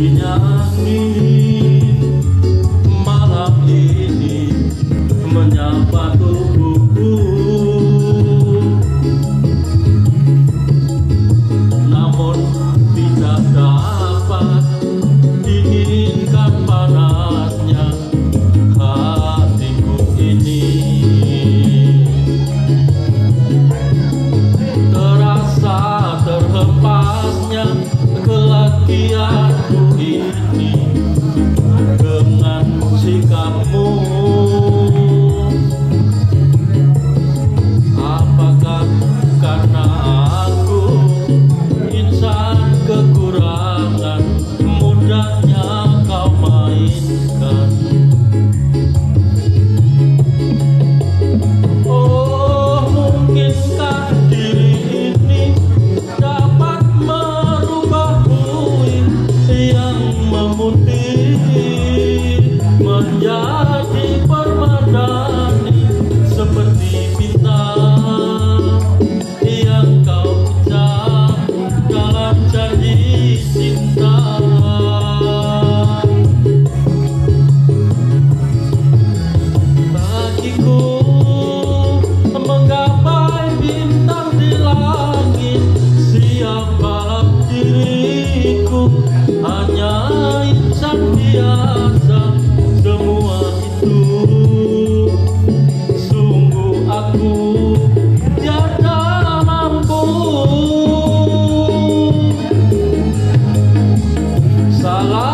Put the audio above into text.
nyanyi malam ini menyapa tubuhku, namun tidak dapat diinginkan panasnya hatiku ini. Terasa terlepasnya kelakianku ini dengan sikapmu. Apakah karena aku insan kekurangan mudahnya kau mainkan? Oh, mungkinkah diri ini dapat merubah bui yang memutih menjadi permadani seperti bintang yang kau ucap dalam janji cinta. Bagiku menggapai bintang di langit siapalah diriku, hanya insan biasa. Semua itu sungguh aku tiada mampu. Salah